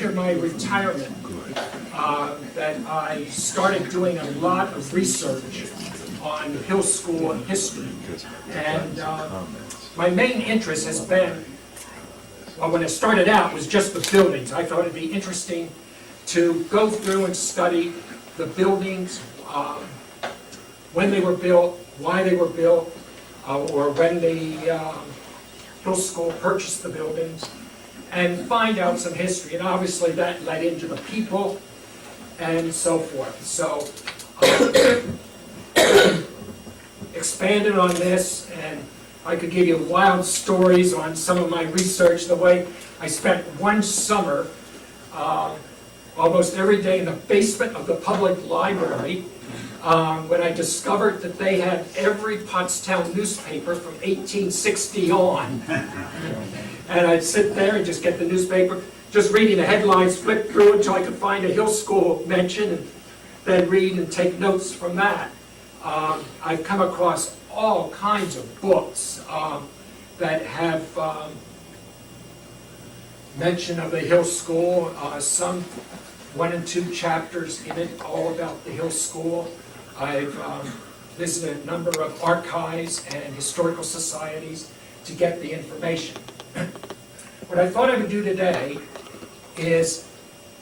after my retirement that I started doing a lot of research on Hill School history. And my main interest has been, well, when it started out, was just the buildings. I thought it'd be interesting to go through and study the buildings, when they were built, why they were built, or when the Hill School purchased the buildings, and find out some history. And obviously that led into the people and so forth. So expanded on this, and I could give you wild stories on some of my research. The way I spent one summer almost every day in the basement of the public library when I discovered that they had every Pottstown newspaper from 1860 on. And I'd sit there and just get the newspaper, just reading the headlines, flip through until I could find a Hill School mention, and then read and take notes from that. I've come across all kinds of books that have mention of the Hill School, some 1 and 2 chapters in it, all about the Hill School. I've visited a number of archives and historical societies to get the information. What I thought I would do today is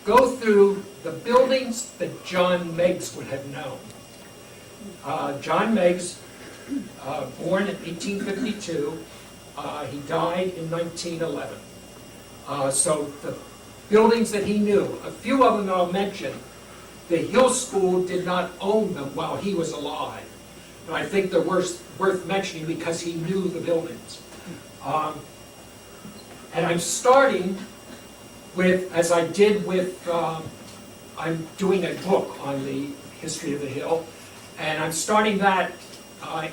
go through the buildings that John Meigs would have known. John Meigs, born in 1852, he died in 1911. So the buildings that he knew, a few of them that I'll mention, the Hill School did not own them while he was alive. And I think they're worth mentioning because he knew the buildings. And I'm starting with, as I did with, I'm doing a book on the history of the Hill, and I'm starting that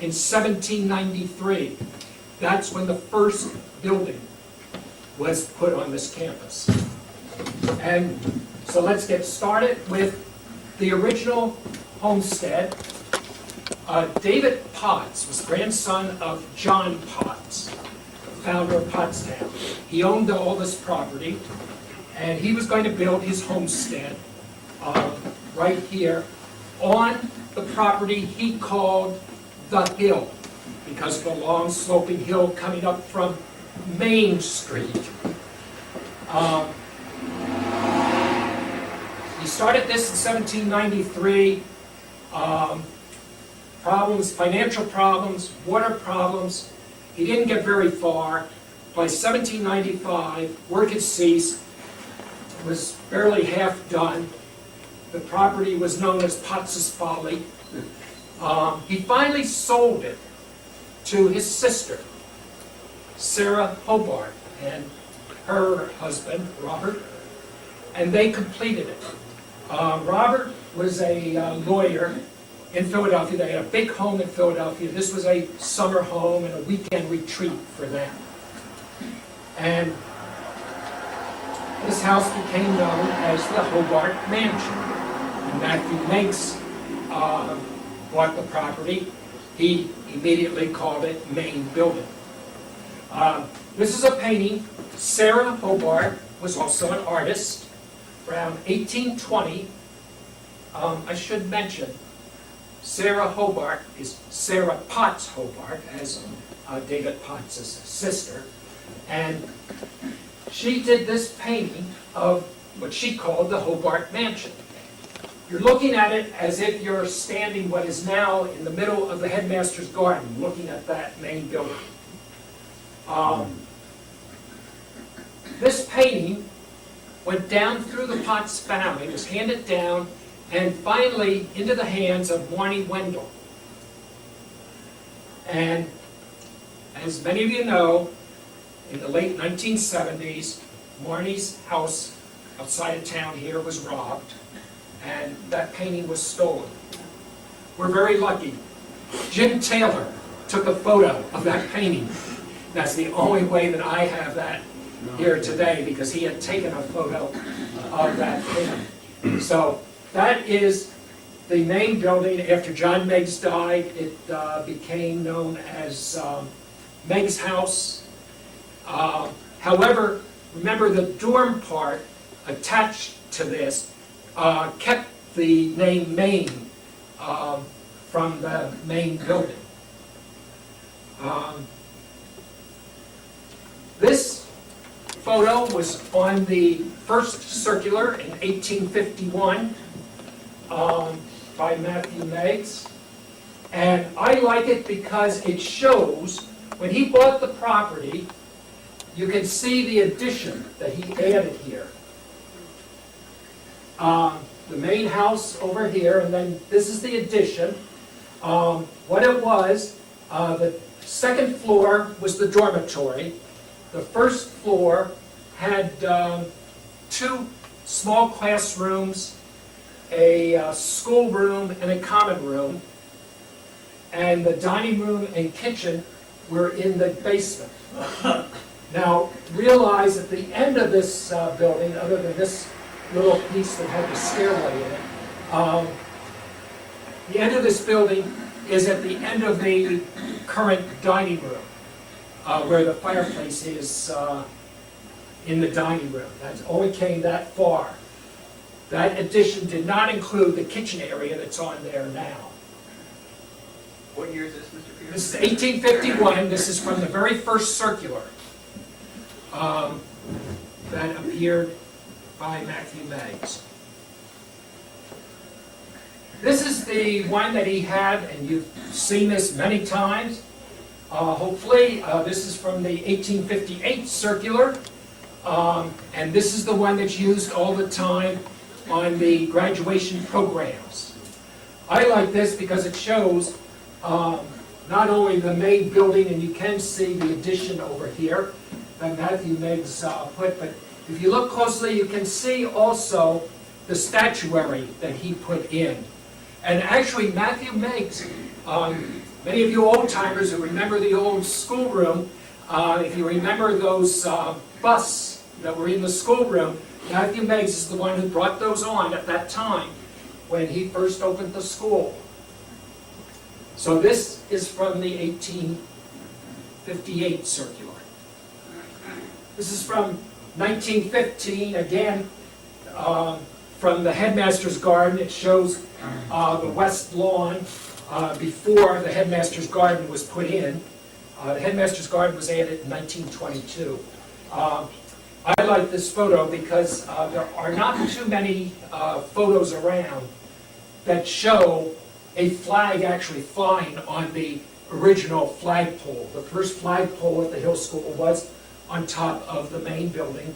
in 1793. That's when the first building was put on this campus. And so let's get started with the original homestead. David Potts was grandson of John Potts, founder of Pottstown. He owned all this property, and he was going to build his homestead right here on the property he called the Hill, because of the long sloping hill coming up from Main Street. He started this in 1793. Problems, financial problems, water problems. He didn't get very far. By 1795, work had ceased. It was barely half done. The property was known as Potts's Folly. He finally sold it to his sister, Sarah Hobart, and her husband, Robert, and they completed it. Robert was a lawyer in Philadelphia. They had a big home in Philadelphia. This was a summer home and a weekend retreat for them. And this house became known as the Hobart Mansion. And Matthew Meigs bought the property. He immediately called it Main Building. This is a painting. Sarah Hobart was also an artist. Around 1820, I should mention, Sarah Hobart is Sarah Potts Hobart, as David Potts' sister. And she did this painting of what she called the Hobart Mansion. You're looking at it as if you're standing what is now in the middle of the headmaster's garden, looking at that main building. This painting went down through the Potts family, was handed down, and finally into the hands of Marnie Wendell. And as many of you know, in the late 1970s, Marnie's house outside of town here was robbed, and that painting was stolen. We're very lucky. Jim Taylor took a photo of that painting. That's the only way that I have that here today, because he had taken a photo of that painting. So that is the main building. After John Meigs died, it became known as Meigs House. However, remember the dorm part attached to this kept the name Maine from the main building. This photo was on the first circular in 1851 by Matthew Meigs. And I like it because it shows, when he bought the property, you can see the addition that he added here. The main house over here, and then this is the addition. What it was, the second floor was the dormitory. The first floor had 2 small classrooms, a schoolroom, and a common room. And the dining room and kitchen were in the basement. Now, realize at the end of this building, other than this little piece that had the stairway in it, the end of this building is at the end of the current dining room, where the fireplace is in the dining room. That only came that far. That addition did not include the kitchen area that's on there now. What year is this, Mr. Pierce? This is 1851. This is from the very first circular that appeared by Matthew Meigs. This is the one that he had, and you've seen this many times. Hopefully, this is from the 1858 circular, and this is the one that's used all the time on the graduation programs. I like this because it shows not only the main building, and you can see the addition over here that Matthew Meigs put, but if you look closely, you can see also the statuary that he put in. And actually, Matthew Meigs, many of you old-timers who remember the old schoolroom, if you remember those busts that were in the schoolroom, Matthew Meigs is the one who brought those on at that time when he first opened the school. So this is from the 1858 circular. This is from 1915, again, from the headmaster's garden. It shows the west lawn before the headmaster's garden was put in. The headmaster's garden was added in 1922. I like this photo because there are not too many photos around that show a flag actually flying on the original flagpole. The first flagpole at the Hill School was on top of the main building,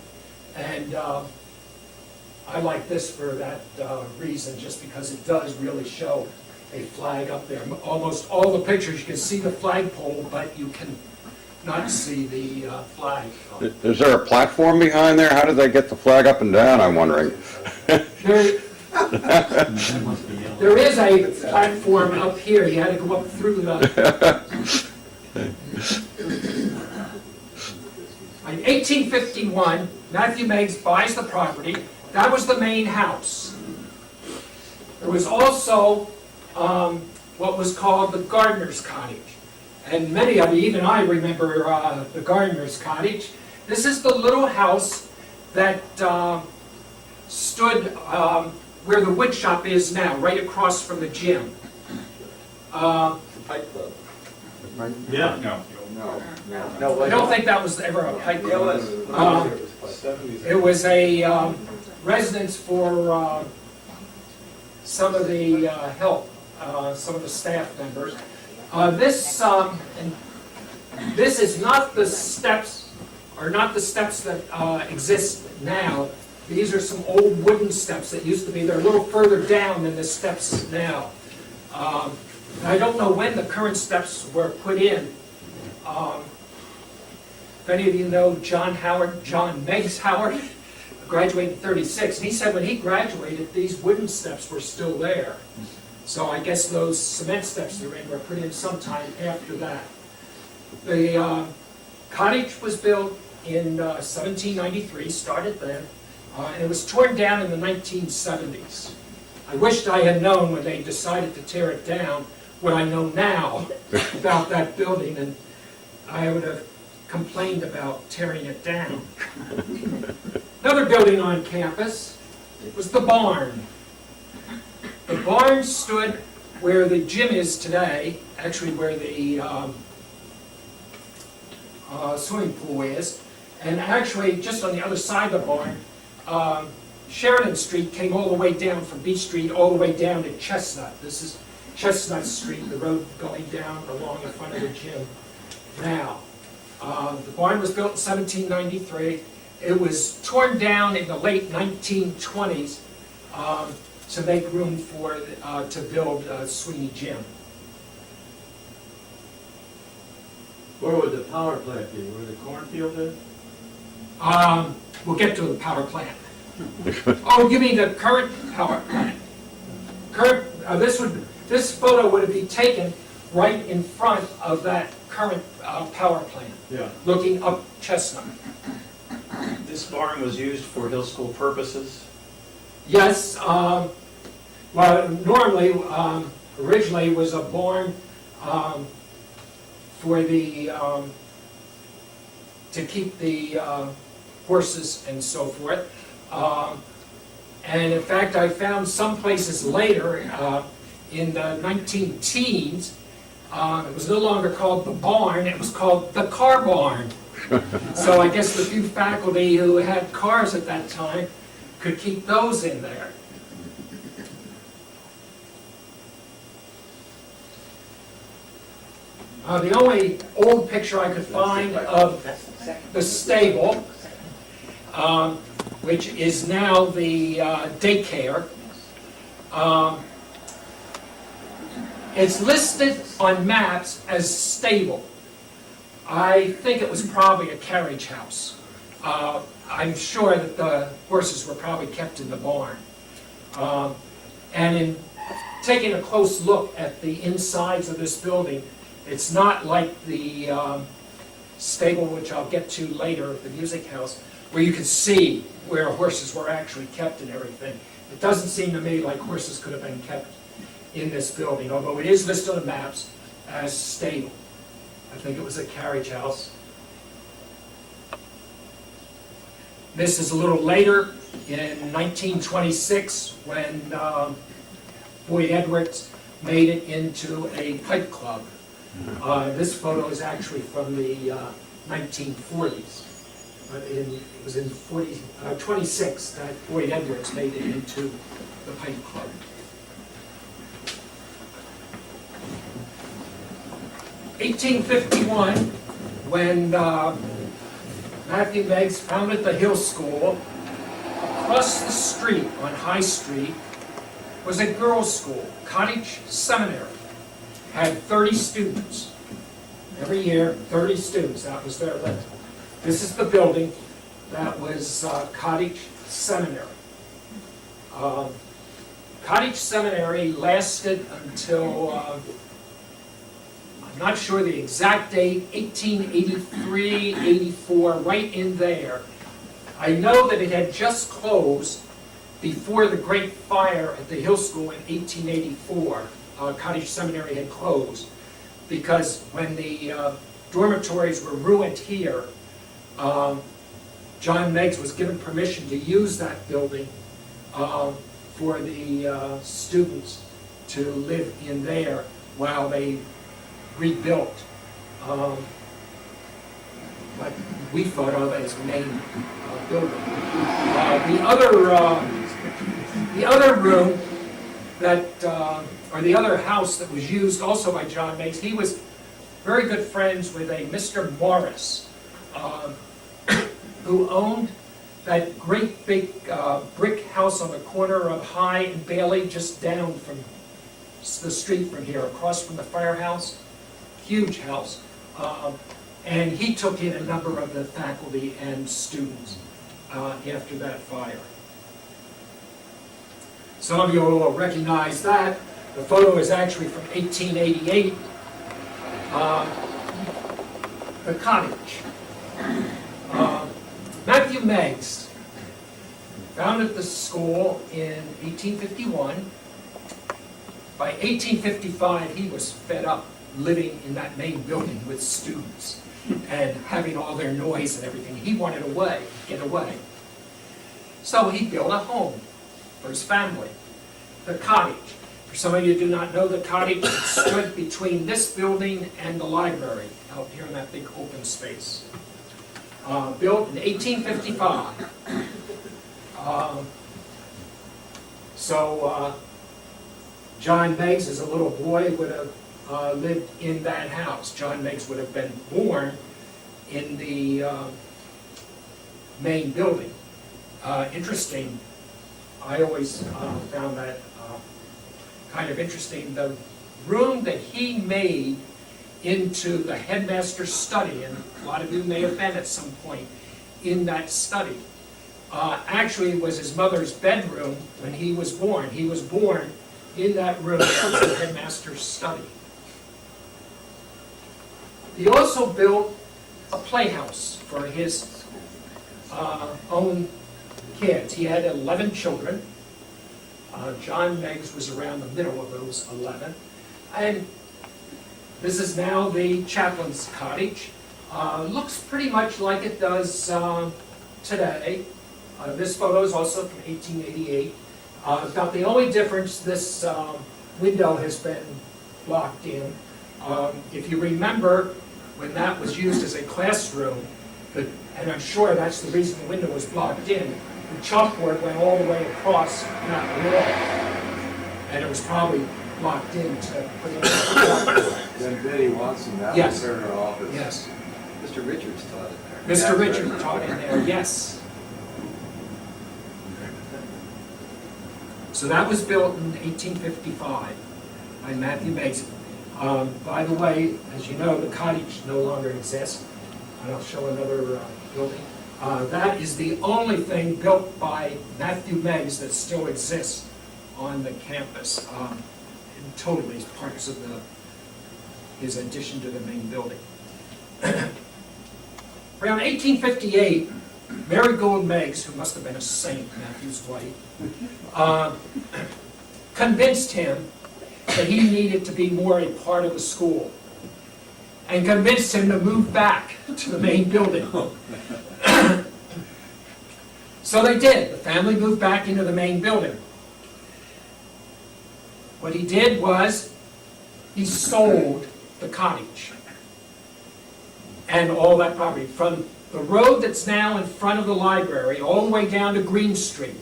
and I like this for that reason, just because it does really show a flag up there. Almost all the pictures, you can see the flagpole, but you can not see the flag. Is there a platform behind there? How did they get the flag up and down, I'm wondering? There is a platform up here. You had to go up through the... In 1851, Matthew Meigs buys the property. That was the main house. There was also what was called the gardener's cottage. And many of you, even I, remember the gardener's cottage. This is the little house that stood where the wood shop is now, right across from the gym. Fight Club. Yeah. No, I don't think that was ever a pipe it club. was. It was a residence for some of the help, some of the staff members. This is not the steps, or not the steps that exist now. These are some old wooden steps that used to be. They're a little further down than the steps now. I don't know when the current steps were put in. If any of you know John Meigs Howard, graduated in '36, and he said when he graduated, these wooden steps were still there. So I guess those cement steps they're in were put in sometime after that. The cottage was built in 1793, started then, and it was torn down in the 1970s. I wished I had known when they decided to tear it down what I know now about that building, and I would have complained about tearing it down. Another building on campus was the barn. The barn stood where the gym is today, actually where the swimming pool is, and actually just on the other side of the barn, Sheridan Street came all the way down from Beach Street all the way down to Chestnut. This is Chestnut Street, the road going down along in front of the gym. Now, the barn was built in 1793. It was torn down in the late 1920s to make room for to build Sweeney Gym. Where would the power plant be? Where the cornfield is? We'll get to the power plant. Oh, you mean the current power plant? Current. This photo would be taken right in front of that current power plant, Yeah. looking up Chestnut. This barn was used for Hill School purposes? Yes. Well, normally, originally it was a barn for the to keep the horses and so forth. And in fact, I found some places later in the 19-teens, it was no longer called the barn, it was called the car barn. So I guess the few faculty who had cars at that time could keep those in there. The only old picture I could find of the stable, which is now the daycare, it's listed on maps as stable. I think it was probably a carriage house. I'm sure that the horses were probably kept in the barn. And in taking a close look at the insides of this building, it's not like the stable, which I'll get to later, the music house, where you can see where horses were actually kept and everything. It doesn't seem to me like horses could have been kept in this building, although it is listed on maps as stable. I think it was a carriage house. This is a little later, in 1926, when Boyd Edwards made it into a pipe club. This photo is actually from the 1940s. It was in 26 that Boyd Edwards made it into the pipe club. (1851), when Matthew Meigs founded the Hill School, across the street on High Street was a girls' school, Cottage Seminary. Had 30 students. Every year, 30 students, that was their limit. This is the building that was Cottage Seminary. Cottage Seminary lasted until, I'm not sure the exact date, 1883, 84, right in there. I know that it had just closed before the Great Fire at the Hill School in 1884. Cottage Seminary had closed because when the dormitories were ruined here, John Meigs was given permission to use that building for the students to live in there while they rebuilt what we thought of as the main building. The other room that, or the other house that was used also by John Meigs, he was very good friends with a Mr. Morris, who owned that great big brick house on the corner of High and Bailey, just down from the street from here, across from the firehouse. Huge house. And he took in a number of the faculty and students after that fire. Some of you will recognize that. The photo is actually from 1888. The cottage. Matthew Meigs founded the school in 1851. By 1855, he was fed up living in that main building with students and having all their noise and everything. He wanted away, get away. So he built a home for his family, the cottage. For some of you who do not know, the cottage stood between this building and the library, out here in that big open space. Built in 1855. John Meigs, as a little boy, would have lived in that house. John Meigs would have been born in the main building. Interesting, I always found that kind of interesting. The room that he made into the headmaster's study, and a lot of you may have been at some point in that study, actually was his mother's bedroom when he was born. He was born in that room, that was the headmaster's study. He also built a playhouse for his own kids. He had 11 children. John Meigs was around the middle of those 11. And this is now the chaplain's cottage. Looks pretty much like it does today. This photo is also from 1888. About the only difference, this window has been blocked in. If you remember, when that was used as a classroom, and I'm sure that's the reason the window was blocked in, the chalkboard went all the way across that wall, and it was probably blocked in to put in the chalkboard. Then Betty Watson, that Yes. was her office. Yes. Mr. Richards taught it there. Mr. Richard taught in there, yes. So that was built in 1855 by Matthew Meigs. By the way, as you know, the cottage no longer exists. And I'll show another building. That is the only thing built by Matthew Meigs that still exists on the campus. Totally as parts of his addition to the main building. Around 1858, Mary Gould Meigs, who must have been a saint, Matthew's wife, convinced him that he needed to be more a part of the school, and convinced him to move back to the main building. So they did. The family moved back into the main building. What he did was he sold the cottage and all that property, from the road that's now in front of the library all the way down to Green Street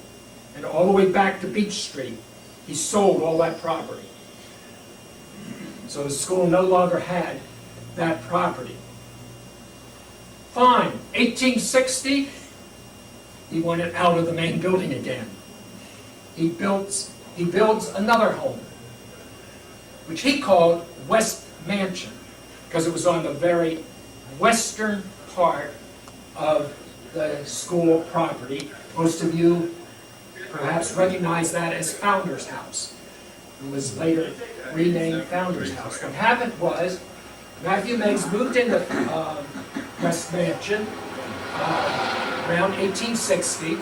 and all the way back to Beach Street. He sold all that property. So the school no longer had that property. Fine. 1860, he wanted out of the main building again. He builds another home, which he called West Mansion, because it was on the very western part of the school property. Most of you perhaps recognize that as Founder's House. It was later renamed Founder's House. What happened was Matthew Meigs moved into West Mansion around 1860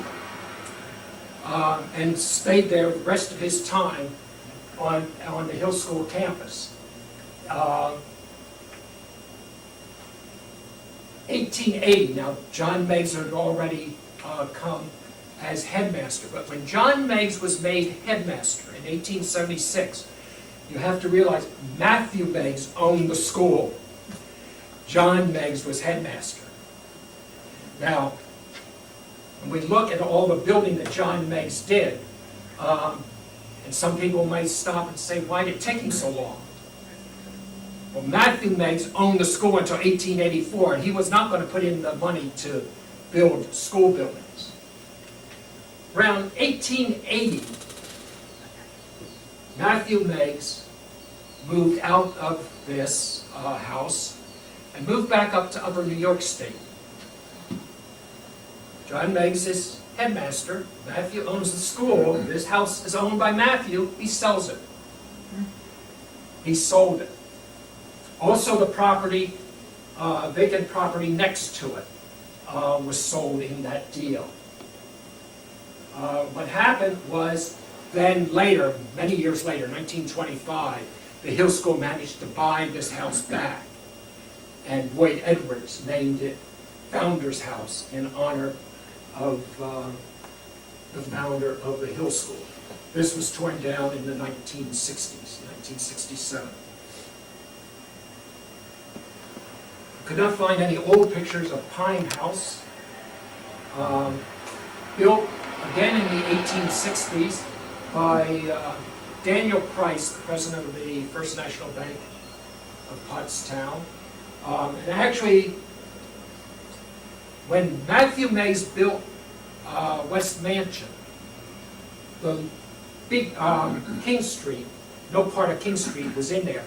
and stayed there the rest of his time on the Hill School campus. 1880, now John Meigs had already come as headmaster, but when John Meigs was made headmaster in 1876, you have to realize Matthew Meigs owned the school. John Meigs was headmaster. Now, when we look at all the building that John Meigs did, and some people might stop and say, why did it take him so long? Well, Matthew Meigs owned the school until 1884, and he was not going to put in the money to build school buildings. Around 1880, Matthew Meigs moved out of this house and moved back up to Upper New York State. John Meigs is headmaster. Matthew owns the school. This house is owned by Matthew. He sells it. He sold it. Also, the property, vacant property next to it, was sold in that deal. What happened was then later, many years later, 1925, the Hill School managed to buy this house back. And Boyd Edwards named it Founder's House in honor of the founder of the Hill School. This was torn down in the 1960s, 1967. Could not find any old pictures of Pine House. Built again in the 1860s by Daniel Price, the president of the First National Bank of Pottstown. And actually, when Matthew Meigs built West Mansion, the big King Street, no part of King Street was in there.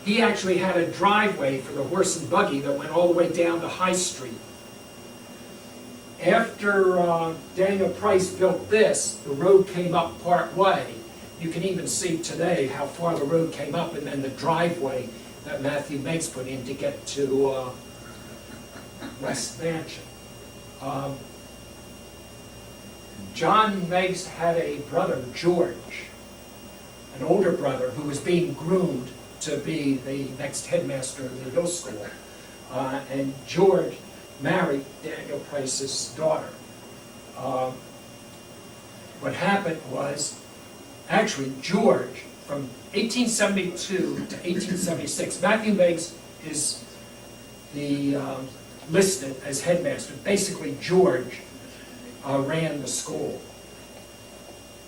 He actually had a driveway for the horse and buggy that went all the way down to High Street. After Daniel Price built this, the road came up part way. You can even see today how far the road came up, and then the driveway that Matthew Meigs put in to get to West Mansion. John Meigs had a brother, George, an older brother who was being groomed to be the next headmaster of the Hill School. And George married Daniel Price's daughter. What happened was, actually, George, from 1872 to 1876, Matthew Meigs is listed as headmaster. Basically, George ran the school.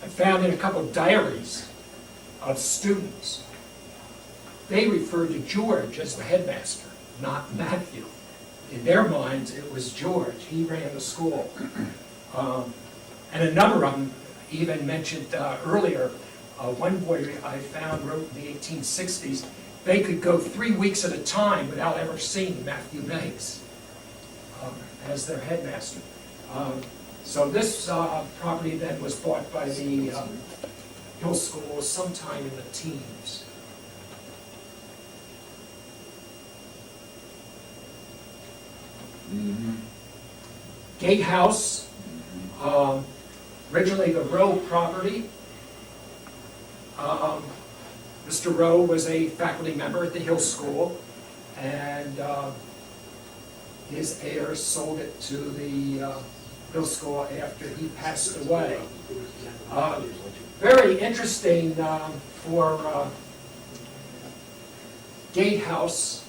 I found in a couple of diaries of students, they referred to George as the headmaster, not Matthew. In their minds, it was George. He ran the school. And a number of them even mentioned earlier, one boy I found wrote in the 1860s, they could go 3 weeks at a time without ever seeing Matthew Meigs as their headmaster. So this property then was bought by the Hill School sometime in the teens. Gatehouse, originally the Rowe property. Mr. Rowe was a faculty member at the Hill School, and his heirs sold it to the Hill School after he passed away. Very interesting for Gatehouse.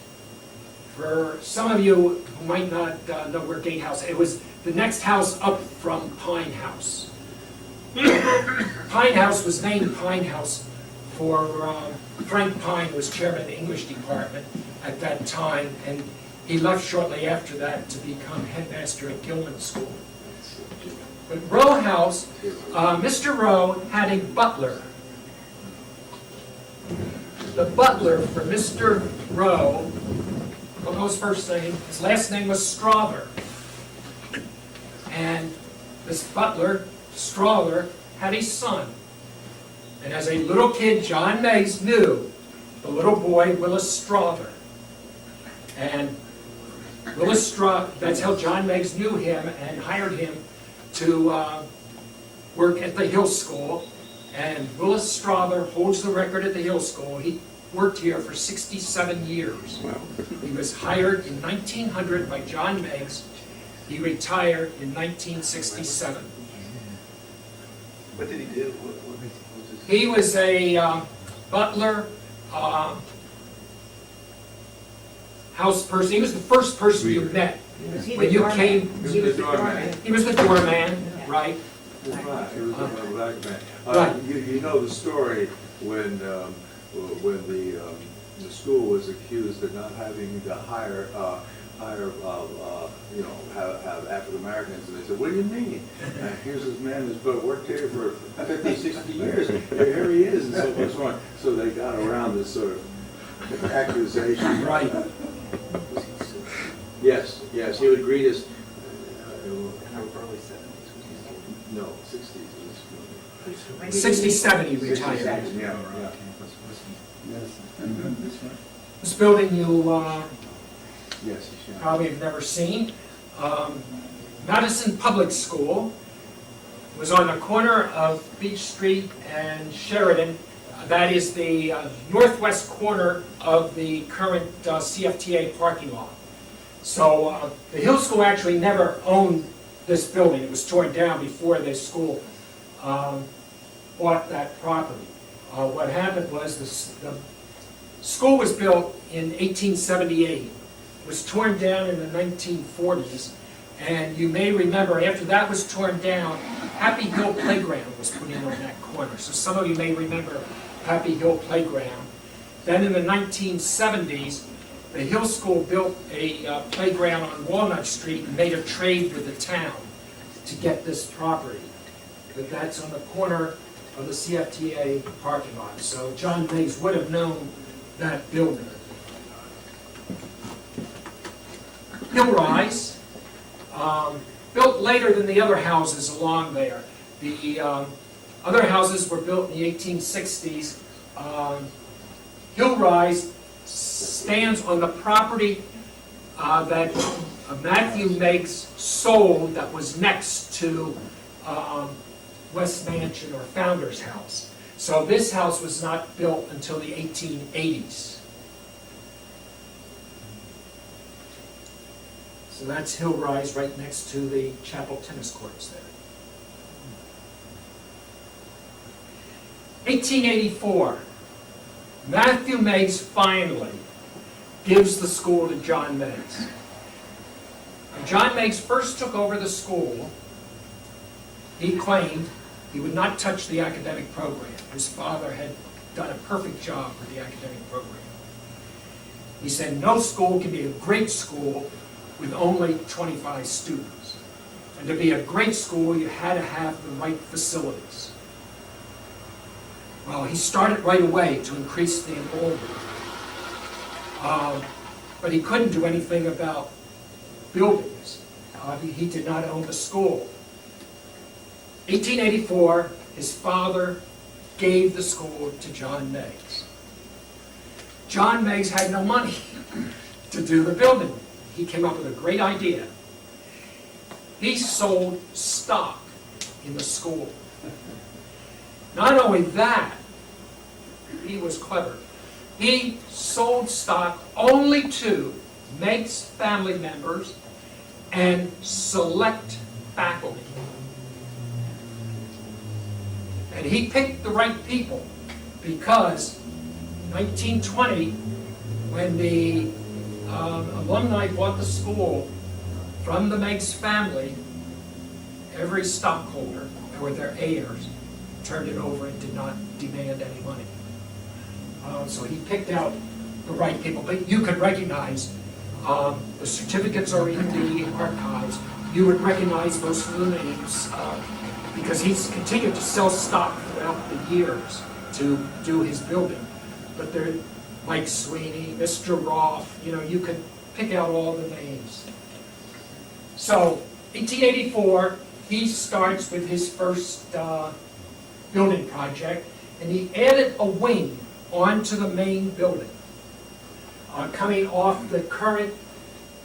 For some of you who might not know where Gatehouse, it was the next house up from Pine House. Pine House was named Pine House for Frank Pine was chairman of the English department at that time, and he left shortly after that to become headmaster at Gilman School. But Rowe House, Mr. Rowe had a butler. The butler for Mr. Rowe, I don't know his first name, his last name was Strawther. And this butler, Strawther, had a son. And as a little kid, John Meigs knew the little boy, Willis Strawther. And that's how John Meigs knew him and hired him to work at the Hill School. And Willis Strawther holds the record at the Hill School. He worked here for 67 years. He was hired in 1900 by John Meigs. He retired in 1967. What did he do? He was a butler, house person. He was the first person you met when you came. He was the doorman. He was the doorman, right? He was the black man. Right. You know the story when the school was accused of not having to hire have African Americans, and they said, "What do you mean? Here's this man who's worked here for 50, 60 years. Here he is," and so forth and so on. So they got around this sort of accusation. Right. Yes, he would greet us. Early 70s. No, 60s. 67 he retired. Yeah. This building you Yes, he should. probably have never seen. Madison Public School was on the corner of Beach Street and Sheridan. That is the northwest corner of the current CFTA parking lot. So the Hill School actually never owned this building. It was torn down before the school bought that property. What happened was the school was built in 1878. It was torn down in the 1940s. And you may remember, after that was torn down, Happy Hill Playground was put in on that corner. So some of you may remember Happy Hill Playground. Then in the 1970s, the Hill School built a playground on Walnut Street and made a trade with the town to get this property. But that's on the corner of the CFTA parking lot. So John Meigs would have known that building. Hill Rise, built later than the other houses along there. The other houses were built in the 1860s. Hill Rise stands on the property that Matthew Meigs sold that was next to West Mansion or Founder's House. So this house was not built until the 1880s. So that's Hill Rise right next to the Chapel tennis courts there. 1884, Matthew Meigs finally gives the school to John Meigs. When John Meigs first took over the school, he claimed he would not touch the academic program. His father had done a perfect job with the academic program. He said no school can be a great school with only 25 students. And to be a great school, you had to have the right facilities. Well, he started right away to increase the enrollment. But he couldn't do anything about buildings. He did not own the school. 1884, his father gave the school to John Meigs. John Meigs had no money to do the building. He came up with a great idea. He sold stock in the school. Not only that, he was clever. He sold stock only to Meigs family members and select faculty. And he picked the right people because 1920, when the alumni bought the school from the Meigs family, every stockholder, or their heirs, turned it over and did not demand any money. So he picked out the right people. But you could recognize, the certificates are in the archives, you would recognize most of the names because he's continued to sell stock throughout the years to do his building. But they're Mike Sweeney, Mr. Roth, you could pick out all the names. So, 1884, he starts with his first building project, and he added a wing onto the main building, coming off the current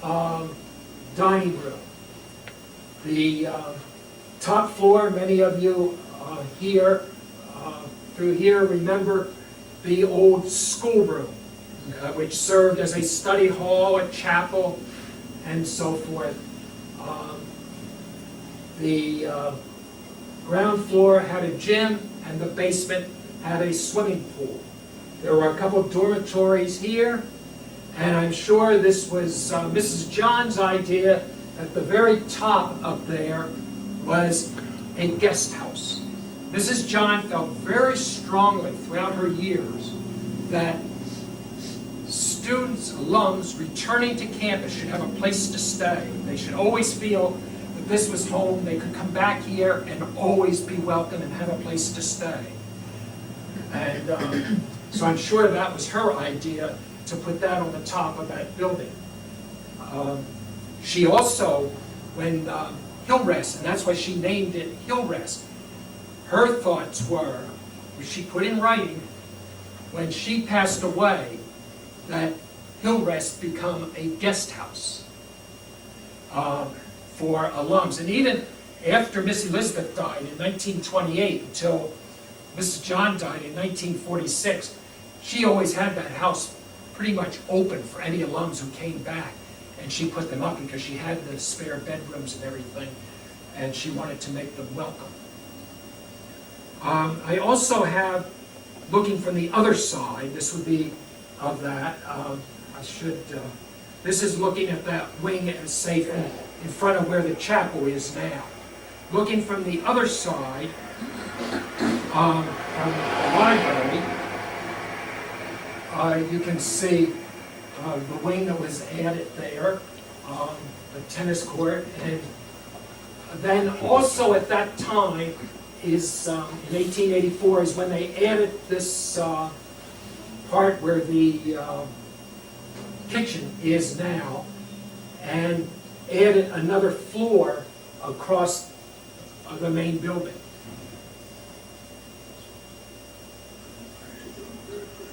dining room. The top floor, many of you here, through here, remember the old schoolroom, which served as a study hall, a chapel, and so forth. The ground floor had a gym, and the basement had a swimming pool. There were a couple of dormitories here, and I'm sure this was Mrs. John's idea. At the very top up there was a guest house. Mrs. John felt very strongly throughout her years that students, alums, returning to campus should have a place to stay. They should always feel that this was home. They could come back here and always be welcome and have a place to stay. And so I'm sure that was her idea to put that on the top of that building. She also, when Hillrest, and that's why she named it Hillrest, her thoughts were, which she put in writing, when she passed away, that Hillrest become a guest house for alums. And even after Miss Elizabeth died in 1928 until Mrs. John died in 1946, she always had that house pretty much open for any alums who came back. And she put them up because she had the spare bedrooms and everything and she wanted to make them welcome. I also have, looking from the other side, this would be of that, this is looking at that wing, as safe in front of where the chapel is now. Looking from the other side, from the library, you can see the wing that was added there, the tennis court, and then also at that time is, in 1884, is when they added this part where the kitchen is now, and added another floor across the main building.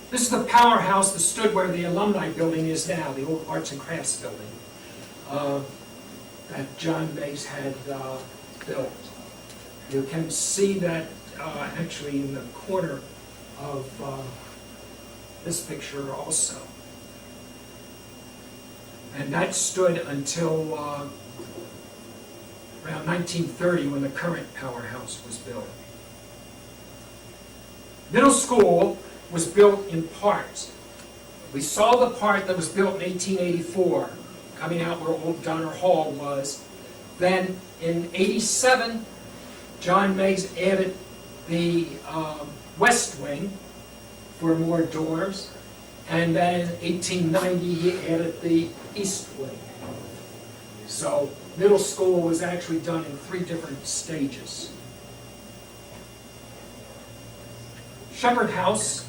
This is the powerhouse that stood where the alumni building is now, the old arts and crafts building that John Meigs had built. You can see that actually in the corner of this picture also. And that stood until around 1930 when the current powerhouse was built. Middle school was built in parts. We saw the part that was built in 1884, coming out where old Donner Hall was. Then in 87, John Meigs added the west wing for more doors. And then in 1890, he added the east wing. So middle school was actually done in 3 different stages. Shepherd House,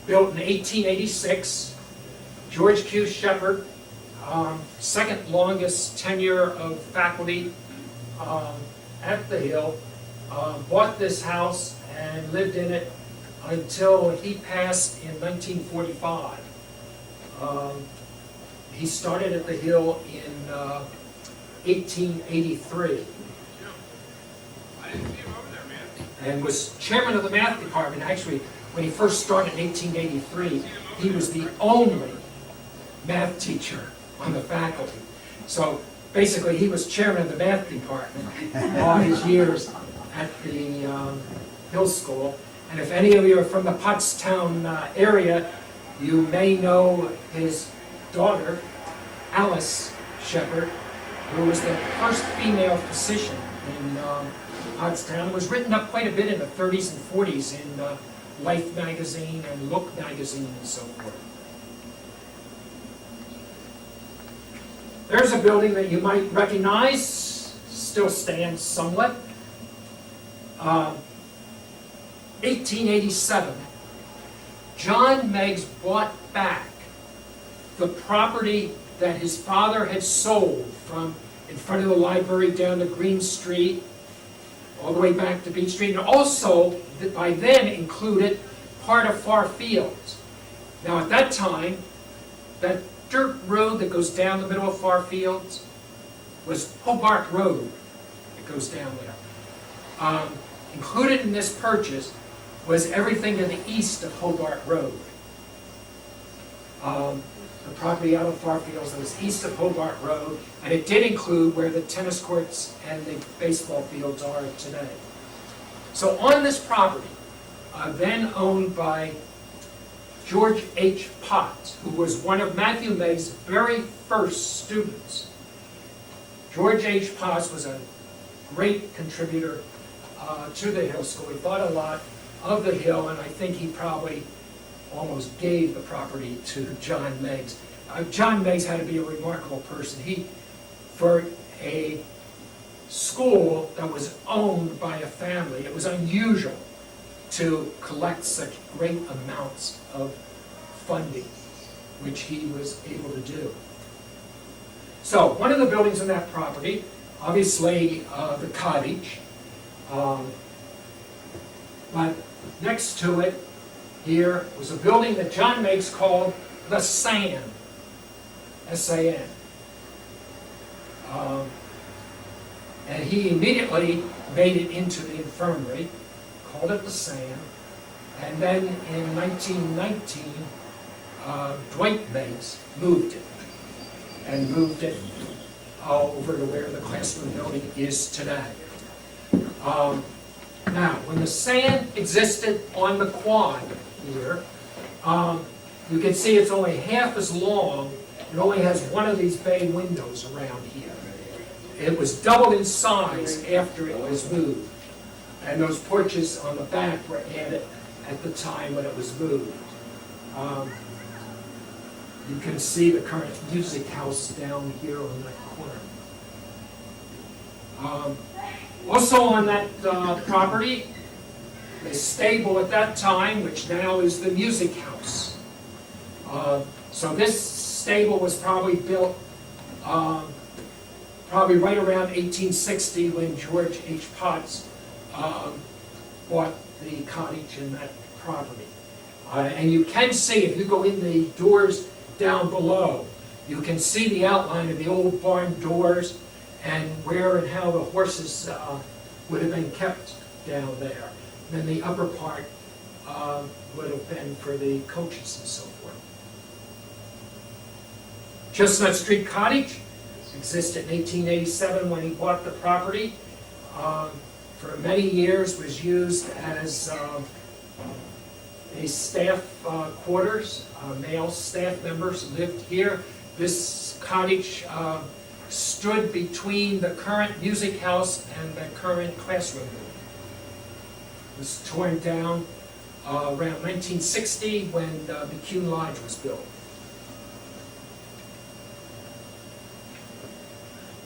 built in 1886. George Q. Shepherd, second longest tenure of faculty at the Hill, bought this house and lived in it until he passed in 1945. He started at the Hill in 1883 and was chairman of the math department. Actually, when he first started in 1883, he was the only math teacher on the faculty. So basically, he was chairman of the math department all his years at the Hill School. And if any of you are from the Pottstown area, you may know his daughter, Alice Shepherd, who was the first female physician in Pottstown. It was written up quite a bit in the 30s and 40s in Life magazine and Look magazine and so forth. There's a building that you might recognize, still stands somewhat. 1887, John Meigs bought back the property that his father had sold from in front of the library down to Green Street, all the way back to Beach Street, and also by then included part of Far Fields. Now at that time, that dirt road that goes down the middle of Far Fields was Hobart Road that goes down there. Included in this purchase was everything to the east of Hobart Road. The property out of Far Fields that was east of Hobart Road, and it did include where the tennis courts and the baseball fields are today. So on this property, then owned by George H. Potts, who was one of Matthew Meigs' very first students. George H. Potts was a great contributor to the Hill School. He thought a lot of the Hill, and I think he probably almost gave the property to John Meigs. John Meigs had to be a remarkable person. For a school that was owned by a family, it was unusual to collect such great amounts of funding, which he was able to do. So, one of the buildings on that property, obviously the cottage, but next to it here was a building that John Meigs called the SAN, S-A-N. And he immediately made it into the infirmary, called it the SAN, and then in 1919, Dwight Meigs moved it over to where the classroom building is today. Now, when the sand existed on the quad here, you can see it's only half as long. It only has one of these bay windows around here. It was doubled in size after it was moved. And those porches on the back were added at the time when it was moved. You can see the current music house down here on that corner. Also on that property, the stable at that time, which now is the music house. So this stable was probably built probably right around 1860 when George H. Potts bought the cottage and that property. And you can see, if you go in the doors down below, you can see the outline of the old barn doors and where and how the horses would have been kept down there. And then the upper part would have been for the coaches and so forth. Chestnut Street Cottage existed in 1887 when he bought the property. For many years was used as a staff quarters. Male staff members lived here. This cottage stood between the current music house and the current classroom building. It was torn down around 1960 when McCune Lodge was built.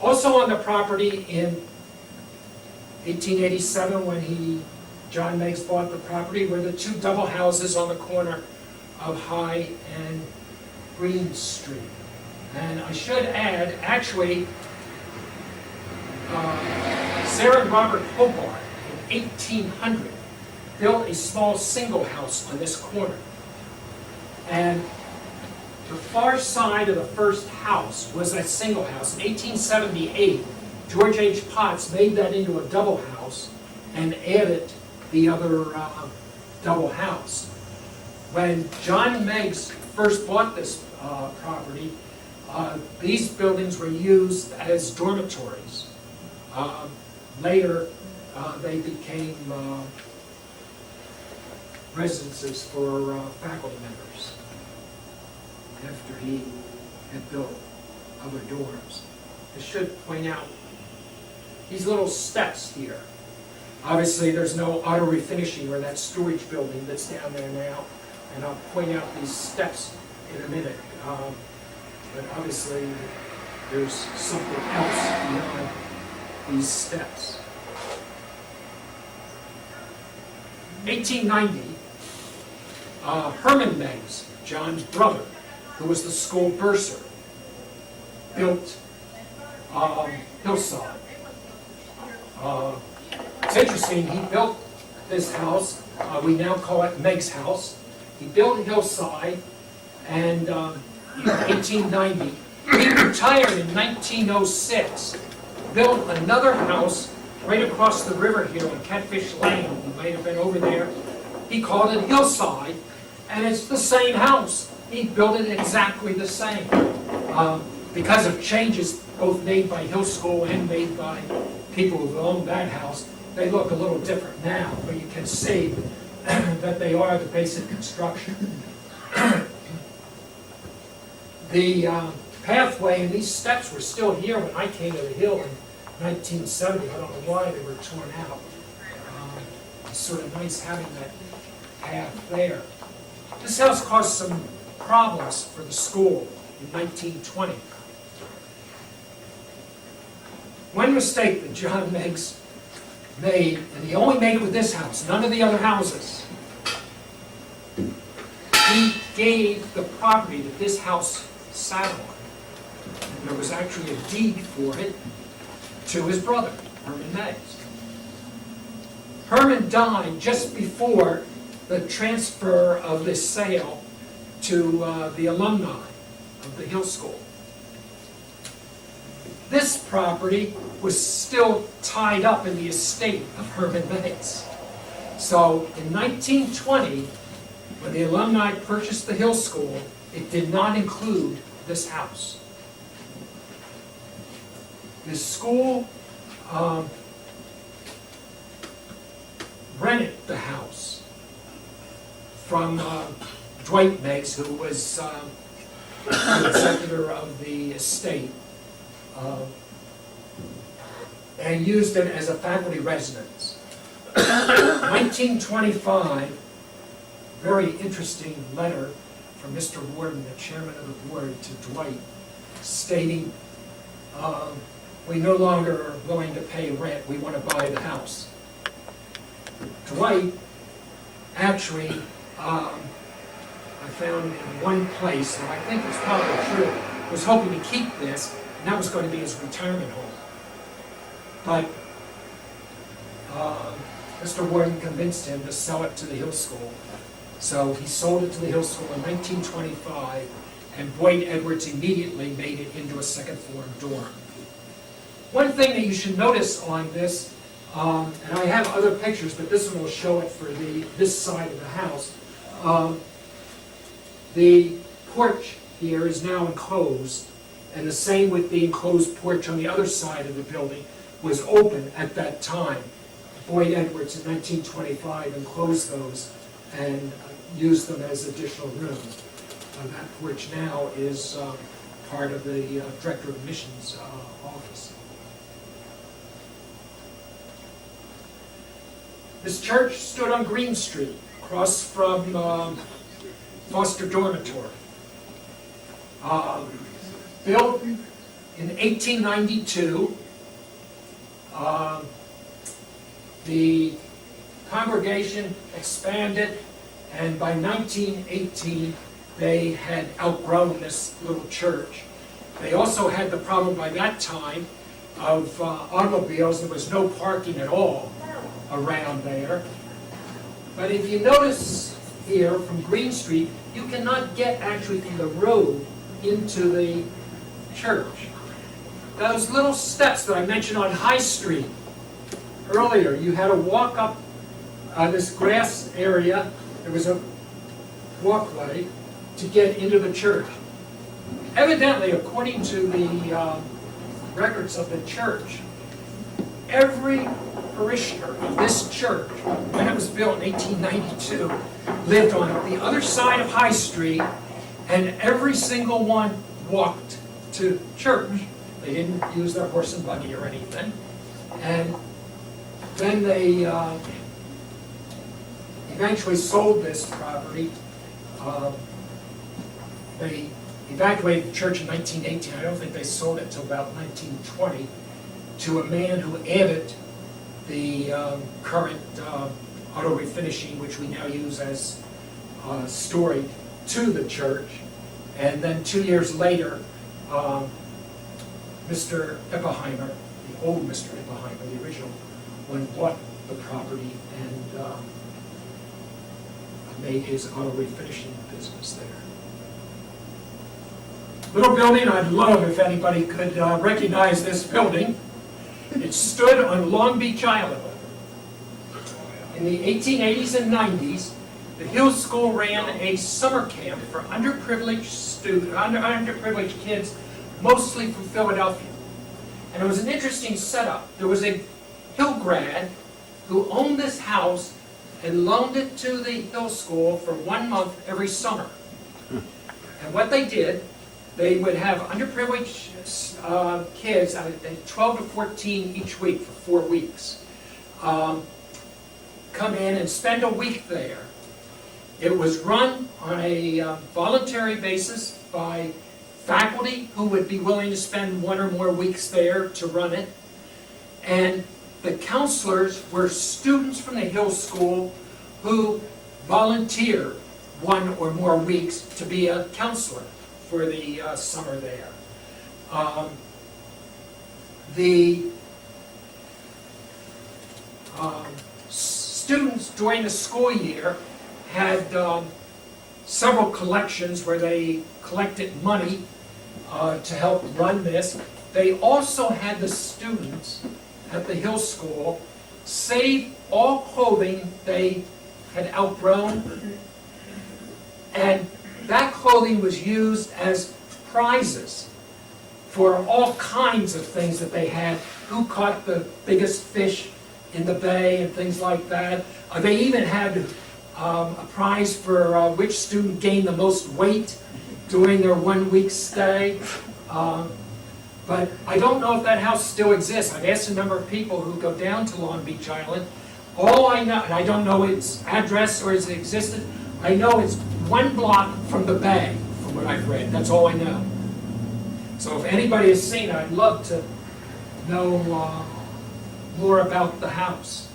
Also on the property in 1887 when John Meigs bought the property were the two double houses on the corner of High and Green Street. And I should add, actually, Sarah and Robert Hobart in 1800 built a small single house on this corner. And the far side of the first house was that single house. In 1878, George H. Potts made that into a double house and added the other double house. When John Meigs first bought this property, these buildings were used as dormitories. Later, they became residences for faculty members after he had built other dorms. I should point out these little steps here. Obviously, there's no auto refinishing or that storage building that's down there now, and I'll point out these steps in a minute. But obviously, there's something else beyond these steps. 1890, Herman Meigs, John's brother, who was the school bursar, built Hillside. It's interesting, he built this house, we now call it Meigs House. He built Hillside, and in 1890, he retired in 1906, built another house right across the river here on Catfish Lane. You might have been over there. He called it Hillside, and it's the same house. He built it exactly the same. Because of changes both made by Hill School and made by people who owned that house, they look a little different now, but you can see that they are the basic construction. The pathway and these steps were still here when I came to the hill in 1970. I don't know why they were torn out. It's sort of nice having that path there. This house caused some problems for the school in 1920. One mistake that John Meigs made, and he only made it with this house, none of the other houses. He gave the property that this house sat on, and there was actually a deed for it, to his brother, Herman Meigs. Herman died just before the transfer of this sale to the alumni of the Hill School. This property was still tied up in the estate of Herman Meigs. So in 1920, when the alumni purchased the Hill School, it did not include this house. The school rented the house from Dwight Meigs, who was the executor of the estate, and used it as a faculty residence. 1925, very interesting letter from Mr. Warden, the chairman of the board, to Dwight, stating, we no longer are willing to pay rent, we want to buy the house. Dwight actually, I found in one place, and I think it's probably true, was hoping to keep this, and that was going to be his retirement home. But Mr. Warden convinced him to sell it to the Hill School. So he sold it to the Hill School in 1925, and Boyd Edwards immediately made it into a second floor dorm. One thing that you should notice on this, and I have other pictures, but this one will show it for this side of the house. The porch here is now enclosed, and the same with the enclosed porch on the other side of the building was open at that time. Boyd Edwards in 1925 enclosed those and used them as additional rooms. That porch now is part of the Director of Admissions office. This church stood on Green Street, across from Foster Dormitory. Built in 1892. The congregation expanded, and by 1918 they had outgrown this little church. They also had the problem by that time of automobiles. There was no parking at all around there. But if you notice here from Green Street, you cannot get actually from the road into the church. Those little steps that I mentioned on High Street earlier, you had to walk up this grass area. There was a walkway to get into the church. Evidently, according to the records of the church, every parishioner of this church, when it was built in 1892, lived on the other side of High Street, and every single one walked to church. They didn't use their horse and buggy or anything. And then they eventually sold this property. They evacuated the church in 1918. I don't think they sold it until about 1920 to a man who added the current auto refinishing, which we now use as storage, to the church. And then 2 years later, Mr. Eppheimer, the old Mr. Eppheimer, the original one, bought the property and made his auto refinishing business there. Little building, I'd love if anybody could recognize this building. It stood on Long Beach Island. In the 1880s and 90s, the Hill School ran a summer camp for underprivileged kids, mostly from Philadelphia. And it was an interesting setup. There was a Hill grad who owned this house and loaned it to the Hill School for 1 month every summer. And what they did, they would have underprivileged kids, 12 to 14 each week for 4 weeks, come in and spend a week there. It was run on a voluntary basis by faculty who would be willing to spend 1 or more weeks there to run it. And the counselors were students from the Hill School who volunteered 1 or more weeks to be a counselor for the summer there. The students during the school year had several collections where they collected money to help run this. They also had the students at the Hill School save all clothing they had outgrown, and that clothing was used as prizes for all kinds of things that they had. Who caught the biggest fish in the bay and things like that. They even had a prize for which student gained the most weight during their 1 week stay. But I don't know if that house still exists. I've asked a number of people who go down to Long Beach Island. All I know, and I don't know its address or its existence, I know it's 1 block from the bay, from what I've read. That's all I know. So if anybody has seen it, I'd love to know more about the house.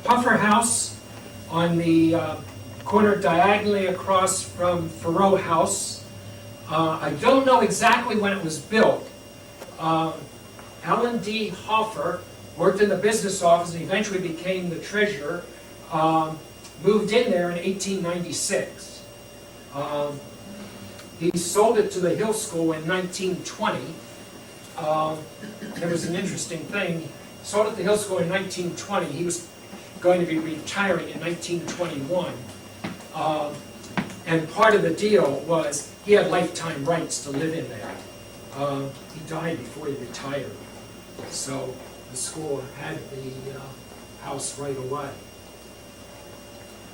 Puffer House on the corner diagonally across from Faroe House. I don't know exactly when it was built. Alan D. Hoffer worked in the business office and eventually became the treasurer. Moved in there in 1896. He sold it to the Hill School in 1920. There was an interesting thing. He sold it to the Hill School in 1920. He was going to be retiring in 1921. And part of the deal was he had lifetime rights to live in there. He died before he retired. So the school had the house right away.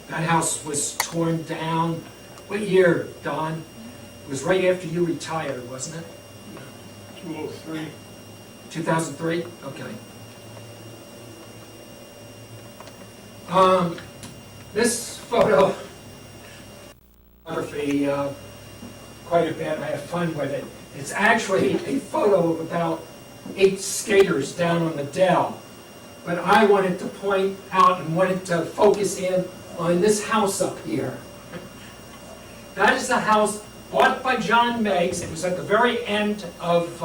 That house was torn down. What year, Don? It was right after you retired, wasn't it? 203. 2003? Okay. This photo, photography, quite a bit. I have fun with it. It's actually a photo of about 8 skaters down on the Dell. But I wanted to point out and wanted to focus in on this house up here. That is the house bought by John Meigs. It was at the very end of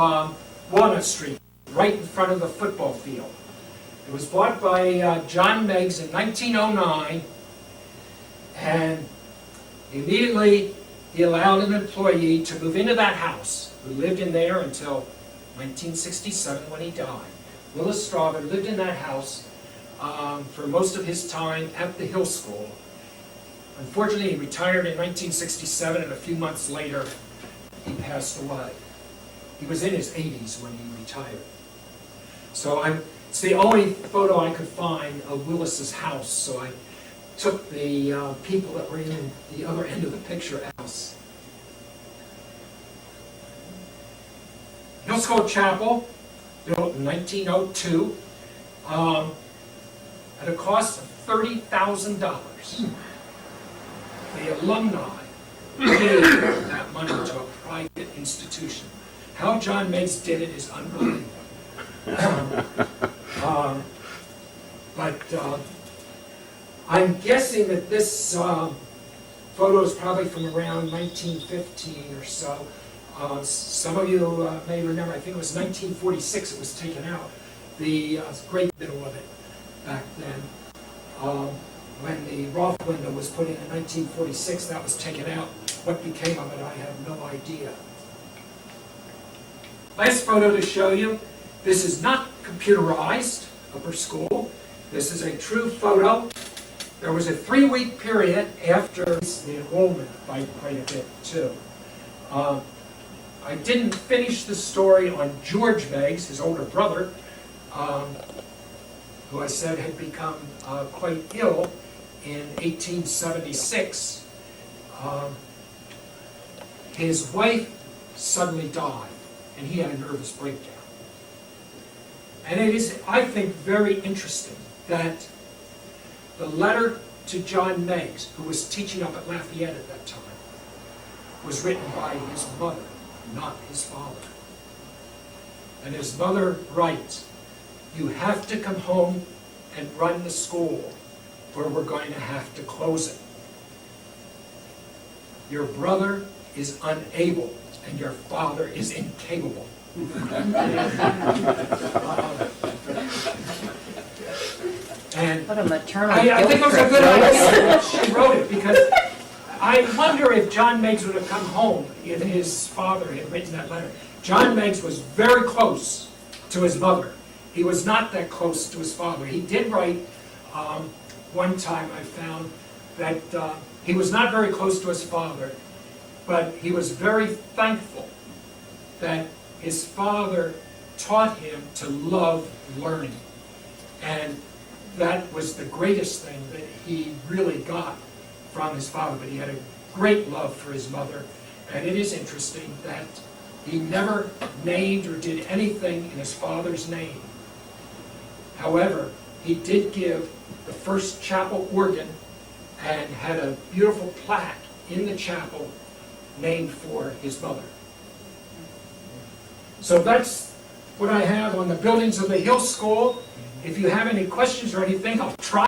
Walnut Street, right in front of the football field. It was bought by John Meigs in 1909, and immediately he allowed an employee to move into that house, who lived in there until 1967 when he died. Willis Pierre lived in that house for most of his time at the Hill School. Unfortunately, he retired in 1967, and a few months later, he passed away. He was in his 80s when he retired. So it's the only photo I could find of Willis's house, so I took the people that were in the other end of the picture house. Hill School Chapel, built in 1902, at a cost of $30,000. The alumni paid that money to a private institution. How John Meigs did it is unbelievable. But I'm guessing that this photo is probably from around 1915 or so. Some of you may remember, I think it was 1946 it was taken out. The great middle of it back then. When the Roth window was put in 1946, that was taken out. What became of it, I have no idea. Last photo to show you. This is not computerized, Upper School. This is a true photo. There was a 3-week period after the enrollment by quite a bit, too. I didn't finish the story on George Meigs, his older brother, who I said had become quite ill in 1876. His wife suddenly died, and he had a nervous breakdown. And it is, I think, very interesting that the letter to John Meigs, who was teaching up at Lafayette at that time, was written by his mother, not his father. And his mother writes, "You have to come home and run the school, or we're going to have to close it. Your brother is unable, and your father is incapable." And What a maternal I think it was a good idea that she wrote it, because I wonder if John Meigs would have come home if his father had written that letter. John Meigs was very close to his mother. He was not that close to his father. He did write, one time I found that he was not very close to his father. But he was very thankful that his father taught him to love learning. And that was the greatest thing that he really got from his father. But he had a great love for his mother. And it is interesting that he never named or did anything in his father's name. However, he did give the first chapel organ and had a beautiful plaque in the chapel named for his mother. So that's what I have on the buildings of the Hill School. If you have any questions or anything, I'll try